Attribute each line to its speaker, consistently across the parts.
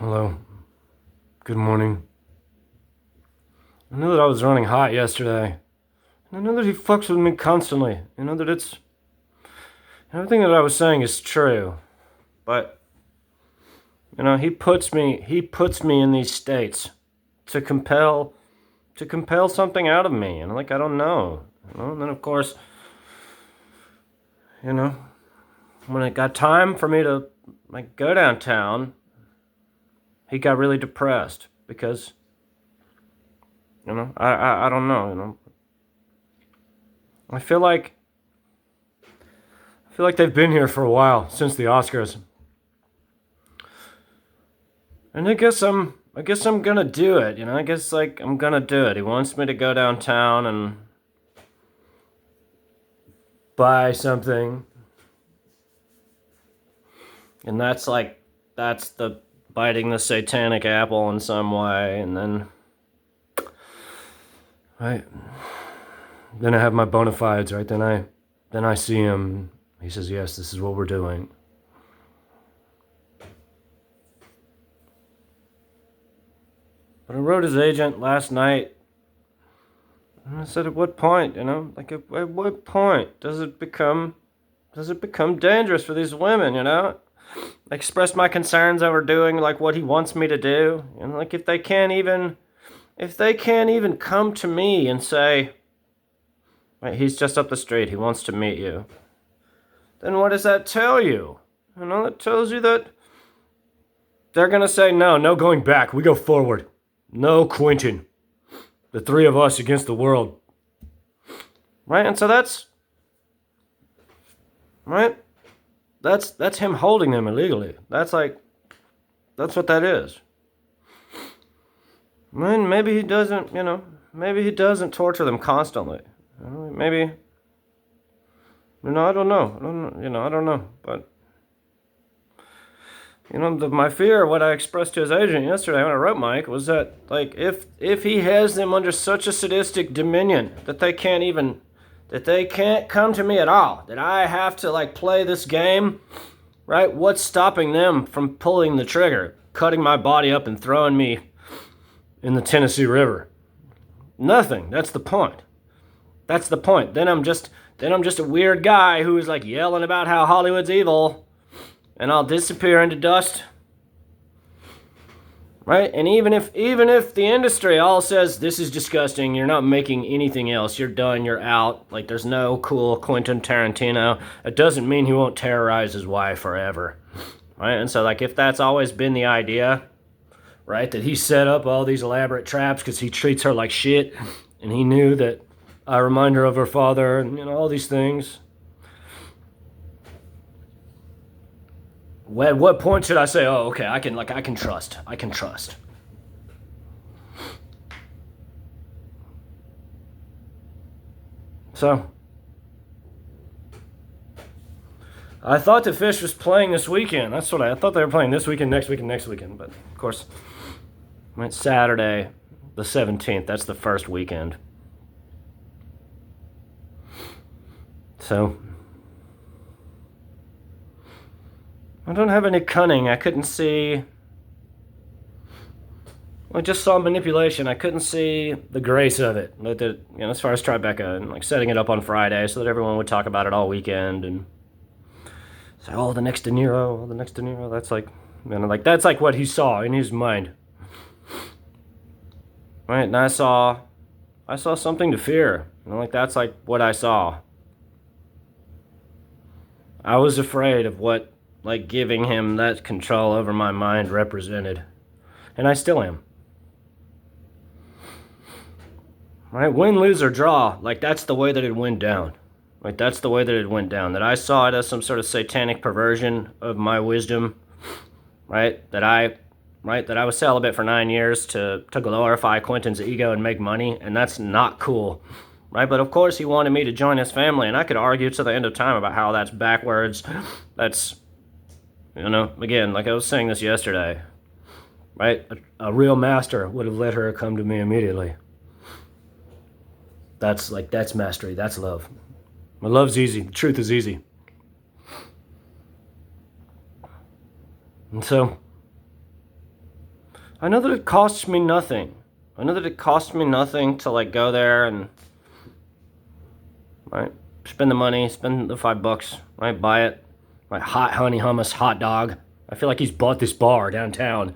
Speaker 1: Hello. Good morning. I know that I was running hot yesterday. And I know that he fucks with me constantly. You know that everything that I was saying is true. But he puts me in these states to compel something out of me. And I don't know. And then of course, when it got time for me to go downtown, he got really depressed because I don't know. I feel like they've been here for a while since the Oscars, and I guess I'm gonna do it. I guess I'm gonna do it. He wants me to go downtown and buy something, and that's the biting the satanic apple in some way, and then right. Then I have my bona fides, right? Then I see him. He says, "Yes, this is what we're doing." But I wrote his agent last night, and I said, "At what point? At what point does it become dangerous for these women? I expressed my concerns over doing what he wants me to do, and if they can't even come to me and say." Right, he's just up the street. He wants to meet you. Then what does that tell you? It tells you that they're going to say, no, no going back. We go forward. No Quentin. The three of us against the world. Right? And so that's, right? That's him holding them illegally. That's what that is. I mean, maybe he doesn't torture them constantly. Maybe, I don't know. I don't know. But, my fear, what I expressed to his agent yesterday when I wrote Mike, was that, if he has them under such a sadistic dominion that they can't come to me at all, that I have to, play this game, right? What's stopping them from pulling the trigger, cutting my body up and throwing me in the Tennessee River? Nothing. That's the point. That's the point. Then I'm just a weird guy who is yelling about how Hollywood's evil, and I'll disappear into dust. Right? And even if the industry all says this is disgusting, you're not making anything else, you're done, you're out, there's no cool Quentin Tarantino, it doesn't mean he won't terrorize his wife forever. Right? And so if that's always been the idea, right, that he set up all these elaborate traps because he treats her like shit, and he knew that I remind her of her father, and all these things. At what point should I say, "Oh, okay, I can trust. I can trust"? So, I thought the Fish was playing this weekend. That's what I thought they were playing this weekend, next weekend, next weekend. But of course, it's Saturday, the 17th. That's the first weekend. So, I don't have any cunning. I couldn't see. I just saw manipulation. I couldn't see the grace of it. As far as Tribeca and setting it up on Friday so that everyone would talk about it all weekend and say, "Oh, the next De Niro, oh, the next De Niro." That's that's what he saw in his mind. Right, and I saw something to fear. That's what I saw. I was afraid of what giving him that control over my mind represented. And I still am. Right? Win, lose, or draw. That's the way that it went down. That's the way that it went down. That I saw it as some sort of satanic perversion of my wisdom. Right? That I was celibate for 9 years to glorify Quentin's ego and make money. And that's not cool. Right? But of course he wanted me to join his family. And I could argue to the end of time about how that's backwards. That's, again, I was saying this yesterday. Right? A real master would have let her come to me immediately. That's mastery. That's love. My love's easy. The truth is easy. And so, I know that it costs me nothing. I know that it costs me nothing to like go there and right spend the money, spend the $5, right? Buy it, right? Hot honey hummus hot dog. I feel like he's bought this bar downtown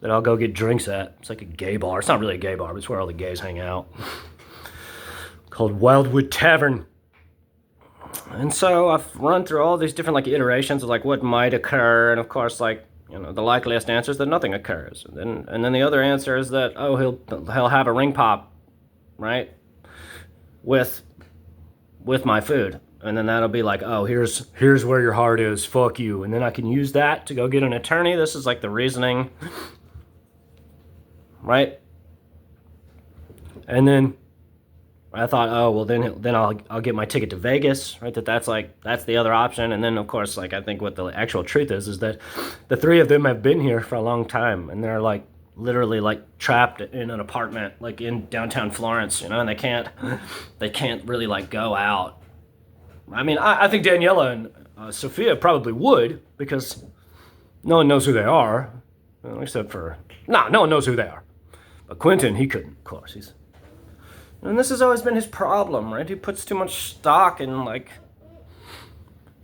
Speaker 1: that I'll go get drinks at. It's like a gay bar. It's not really a gay bar, but it's where all the gays hang out. Called Wildwood Tavern. And so I've run through all these different like iterations of like what might occur, and of course like the likeliest answer is that nothing occurs, and then the other answer is that he'll have a ring pop, right, with my food, and then that'll be like, oh, here's where your heart is, fuck you, and then I can use that to go get an attorney. This is like the reasoning, right? And then I thought, oh well, then I'll get my ticket to Vegas, right? That's the other option, and then of course, like I think what the actual truth is that the three of them have been here for a long time, and they're like literally like trapped in an apartment like in downtown Florence, and they can't really like go out. I mean, I think Daniela and Sophia probably would because no one knows who they are, well, except for no one knows who they are, but Quentin he couldn't, of course. And this has always been his problem, right? He puts too much stock in, like,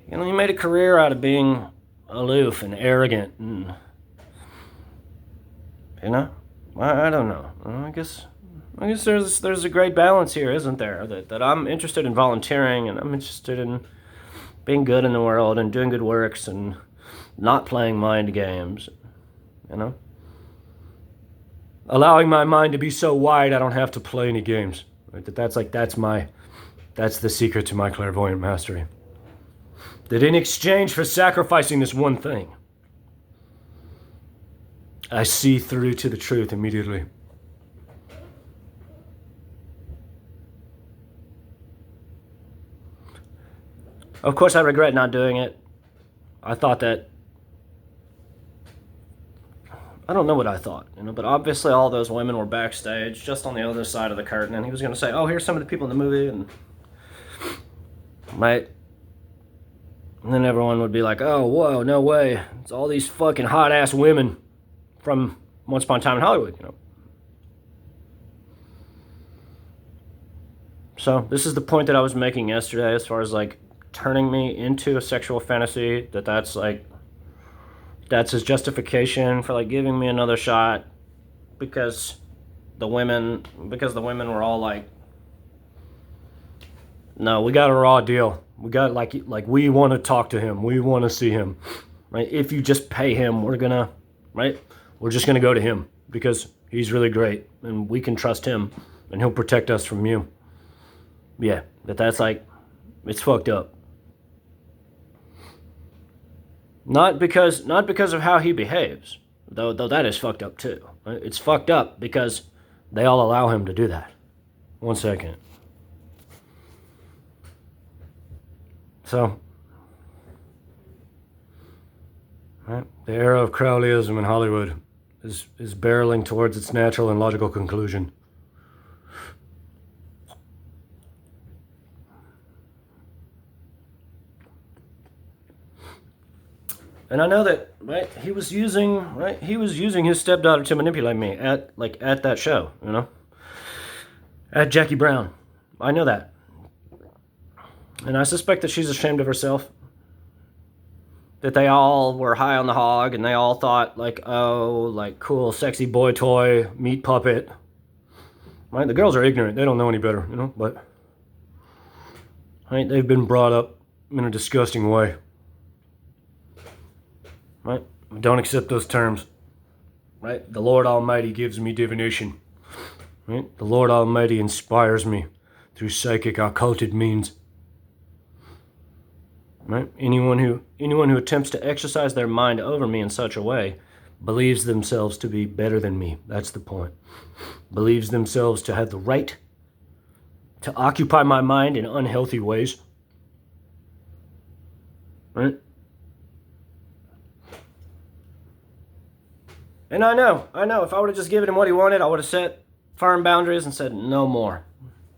Speaker 1: he made a career out of being aloof and arrogant, and, I don't know. I guess there's a great balance here, isn't there? That I'm interested in volunteering, and I'm interested in being good in the world and doing good works and not playing mind games, allowing my mind to be so wide I don't have to play any games. Right? That's the secret to my clairvoyant mastery. That in exchange for sacrificing this one thing, I see through to the truth immediately. Of course, I regret not doing it. I thought that I don't know what I thought, but obviously all those women were backstage, just on the other side of the curtain, and he was going to say, oh, here's some of the people in the movie, and right? And then everyone would be like, oh, whoa, no way. It's all these fucking hot-ass women from Once Upon a Time in Hollywood, So this is the point that I was making yesterday as far as, like, turning me into a sexual fantasy, that's his justification for like giving me another shot because the women were all like, no, we got a raw deal. We got like we want to talk to him. We want to see him, right? If you just pay him, we're just gonna go to him because he's really great and we can trust him and he'll protect us from you. Yeah, that's like, it's fucked up. Not because of how he behaves, though that is fucked up too. It's fucked up because they all allow him to do that. 1 second. So, right, the era of Crowleyism in Hollywood is barreling towards its natural and logical conclusion. And I know that, right, he was using his stepdaughter to manipulate me at that show, at Jackie Brown. I know that. And I suspect that she's ashamed of herself. That they all were high on the hog and they all thought, like, oh, like, cool, sexy boy toy, meat puppet. Right? The girls are ignorant. They don't know any better, but right, they've been brought up in a disgusting way. Right? Don't accept those terms. Right? The Lord Almighty gives me divination. Right? The Lord Almighty inspires me through psychic occulted means. Right? Anyone who attempts to exercise their mind over me in such a way believes themselves to be better than me. That's the point. Believes themselves to have the right to occupy my mind in unhealthy ways. Right? And I know, if I would have just given him what he wanted, I would have set firm boundaries and said, no more.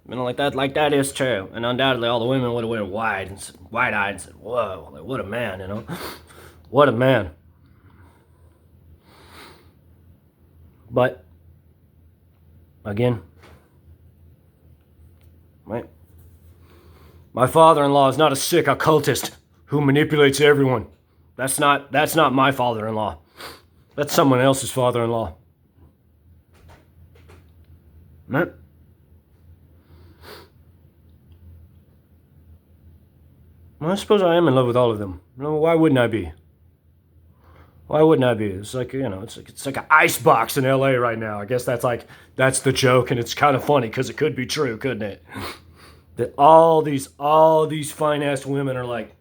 Speaker 1: Like that is true. And undoubtedly all the women would have went wide-eyed and said, whoa, like, what a man, What a man. But again, right? My father-in-law is not a sick occultist who manipulates everyone. That's not my father-in-law. That's someone else's father-in-law. Right? Well, I suppose I am in love with all of them. No, why wouldn't I be? Why wouldn't I be? It's like, it's like an ice box in LA right now. I guess that's the joke, and it's kind of funny because it could be true, couldn't it? That all these fine ass women are like,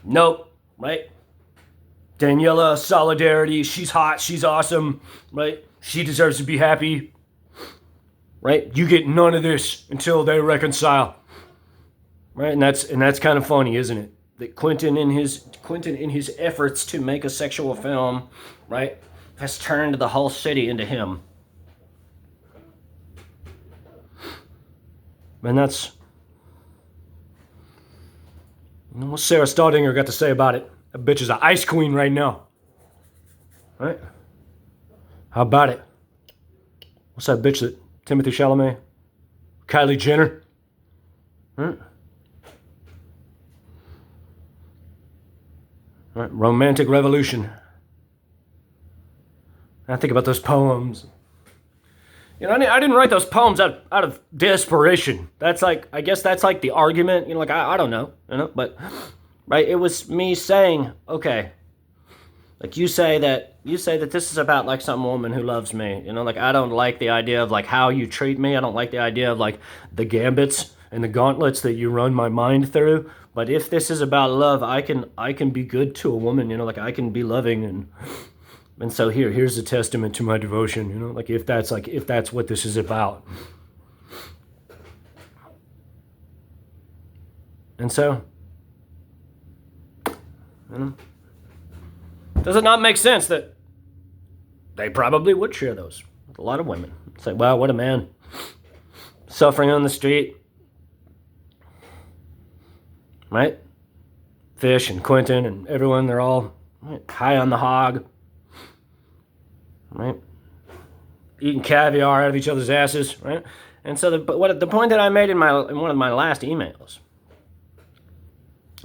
Speaker 1: nope, right? Daniela, solidarity, she's hot, she's awesome, right? She deserves to be happy, right? You get none of this until they reconcile, right? And that's kind of funny, isn't it? That Quentin in his efforts to make a sexual film, right, has turned the whole city into him. And that's what Sarah Staudinger got to say about it. That bitch is an ice queen right now. Right? How about it? What's that bitch that Timothy Chalamet? Kylie Jenner? Right? Right? Romantic revolution. I think about those poems. I didn't write those poems out of desperation. That's like, I guess that's like the argument. Like, I don't know. But, right, it was me saying, okay, like you say that this is about like some woman who loves me. Like I don't like the idea of like how you treat me. I don't like the idea of like the gambits and the gauntlets that you run my mind through. But if this is about love, I can be good to a woman. Like I can be loving and so here's a testament to my devotion. Like if that's what this is about. And so, does it not make sense that they probably would share those with a lot of women? It's like, wow, what a man. Suffering on the street. Right? Fish and Quentin and everyone, they're all high on the hog. Right? Eating caviar out of each other's asses. Right? And so the point that I made in one of my last emails,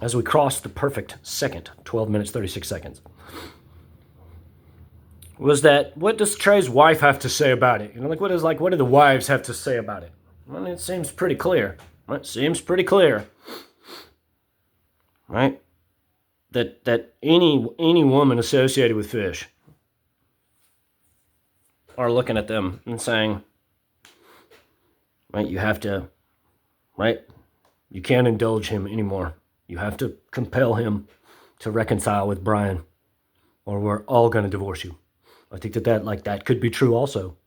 Speaker 1: as we crossed the perfect second, 12 minutes, 36 seconds, was that what does Trey's wife have to say about it? What do the wives have to say about it? Well, it seems pretty clear. It seems pretty clear. Right? That any woman associated with fish are looking at them and saying, right, you have to, right? You can't indulge him anymore. You have to compel him to reconcile with Brian, or we're all going to divorce you. I think that could be true also.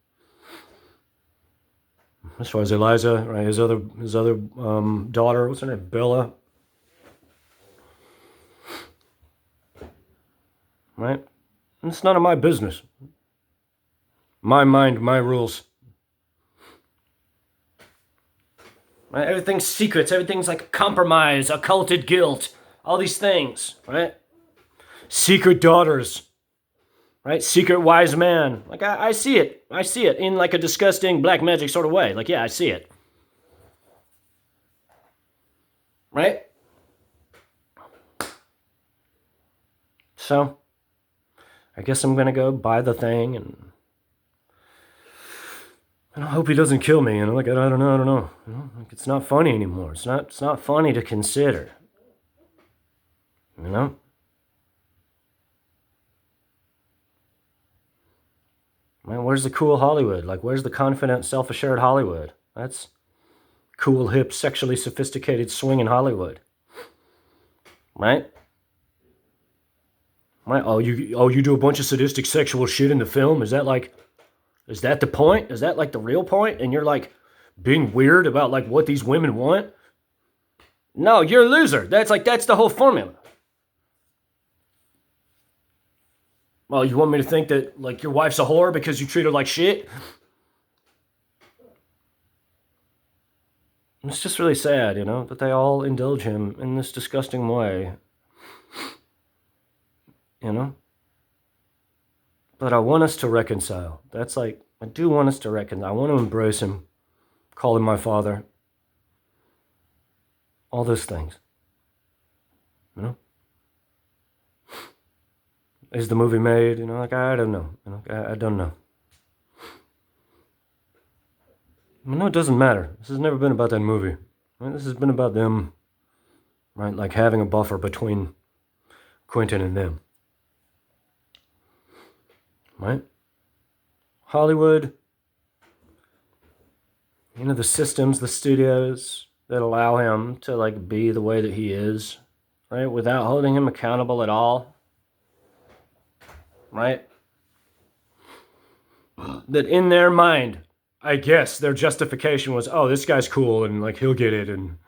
Speaker 1: As far as Eliza, right, his other daughter, what's her name, Bella, right? It's none of my business. My mind, my rules. Right? Everything's secrets. Everything's like compromise, occulted guilt, all these things, right? Secret daughters, right? Secret wise man. Like I see it. I see it in like a disgusting black magic sort of way. Like, yeah, I see it. Right? So, I guess I'm gonna go buy the thing and I hope he doesn't kill me. Like I don't know. Like it's not funny anymore. It's not funny to consider. Man, where's the cool Hollywood? Like, where's the confident, self-assured Hollywood? That's cool, hip, sexually sophisticated, swinging Hollywood, right? Right? Oh, you do a bunch of sadistic sexual shit in the film? Is that the point? Is that like the real point? And you're like being weird about like what these women want? No, you're a loser. That's the whole formula. Well, you want me to think that like your wife's a whore because you treat her like shit? It's just really sad, that they all indulge him in this disgusting way. But I want us to reconcile. That's like I do want us to reconcile. I want to embrace him, call him my father. All those things. You know? Is the movie made? You know, like, I don't know. You know, I don't know. No, it doesn't matter. This has never been about that movie. Right? This has been about them, right? Like having a buffer between Quentin and them. Right? Hollywood, you know, the systems, the studios that allow him to like be the way that he is, right? Without holding him accountable at all. Right? That in their mind, I guess their justification was, oh, this guy's cool and like he'll get it, and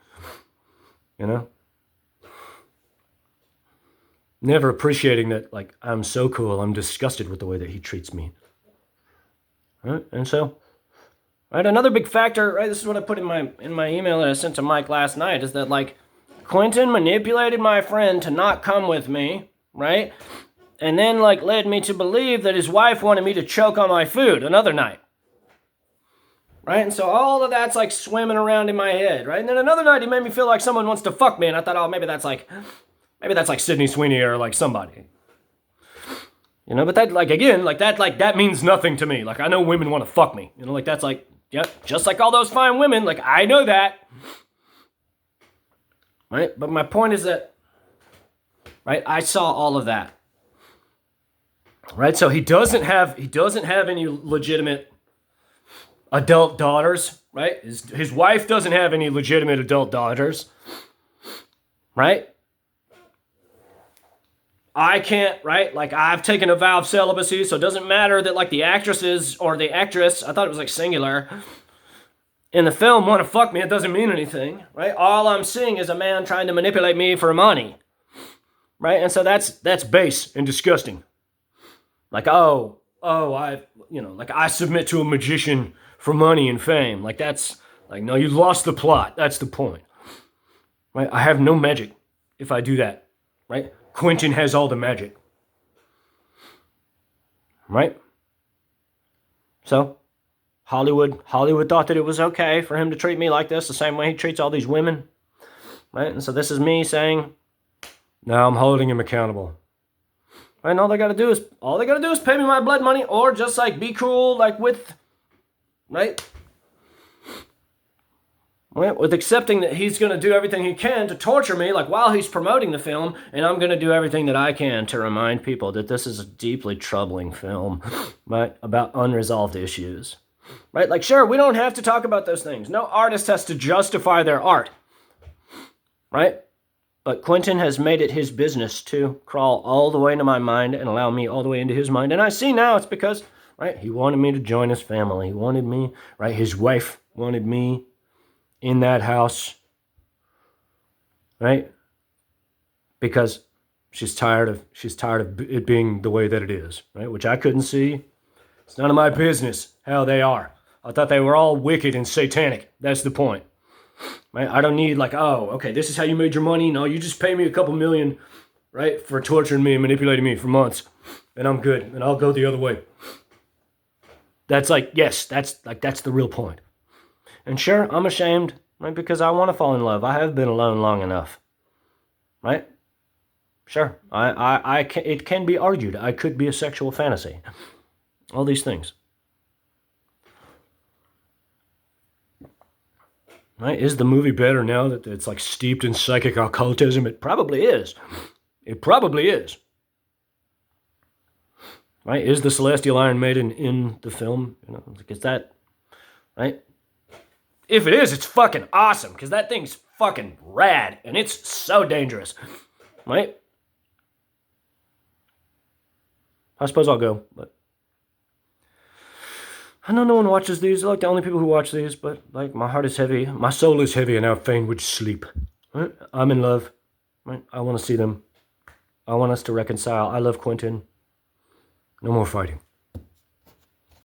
Speaker 1: you know, never appreciating that like I'm so cool, I'm disgusted with the way that he treats me. Right? And so, right, another big factor, right? This is what I put in my email that I sent to Mike last night, is that like Quentin manipulated my friend to not come with me, right? And then like led me to believe that his wife wanted me to choke on my food another night. Right? And so all of that's like swimming around in my head, right? And then another night he made me feel like someone wants to fuck me, and I thought, oh, maybe that's like Sydney Sweeney or like somebody. You know, but that like again, like that means nothing to me. Like I know women want to fuck me. You know, like that's like, yeah, just like all those fine women, like I know that. Right? But my point is that, right, I saw all of that. Right? So he doesn't have any legitimate adult daughters, right? His wife doesn't have any legitimate adult daughters, right? I can't, right? Like, I've taken a vow of celibacy, so it doesn't matter that, like, the actresses or the actress, I thought it was, like, singular, in the film want to fuck me. It doesn't mean anything, right? All I'm seeing is a man trying to manipulate me for money, right? And so that's base and disgusting. Like, I submit to a magician for money and fame. Like, that's, like, no, you lost the plot. That's the point. Right? I have no magic if I do that. Right? Quentin has all the magic. Right? So, Hollywood thought that it was okay for him to treat me like this, the same way he treats all these women. Right? And so this is me saying, now I'm holding him accountable. Right? And all they gotta do is pay me my blood money, or just like be cool, like with, right? With accepting that he's going to do everything he can to torture me, like while he's promoting the film, and I'm going to do everything that I can to remind people that this is a deeply troubling film, right? About unresolved issues, right? Like, sure, we don't have to talk about those things. No artist has to justify their art, right? But Quentin has made it his business to crawl all the way into my mind and allow me all the way into his mind. And I see now it's because, right, he wanted me to join his family. He wanted me, right? His wife wanted me in that house, right? Because she's tired of it being the way that it is, right? Which I couldn't see. It's none of my business how they are. I thought they were all wicked and satanic. That's the point. Right? I don't need like, oh, okay, this is how you made your money. No, you just pay me a couple million, right, for torturing me and manipulating me for months, and I'm good, and I'll go the other way. That's like, yes, that's the real point. And sure, I'm ashamed, right, because I want to fall in love. I have been alone long enough, right? Sure, it can be argued I could be a sexual fantasy. All these things. Right? Is the movie better now that it's like steeped in psychic occultism? It probably is. It probably is. Right? Is the Celestial Iron Maiden in the film? You know, is that, right? If it is, it's fucking awesome, because that thing's fucking rad, and it's so dangerous. Right? I suppose I'll go, but I know no one watches these. They're like the only people who watch these, but like my heart is heavy. My soul is heavy, and I fain would sleep. Right? I'm in love. Right? I want to see them. I want us to reconcile. I love Quentin. No more fighting.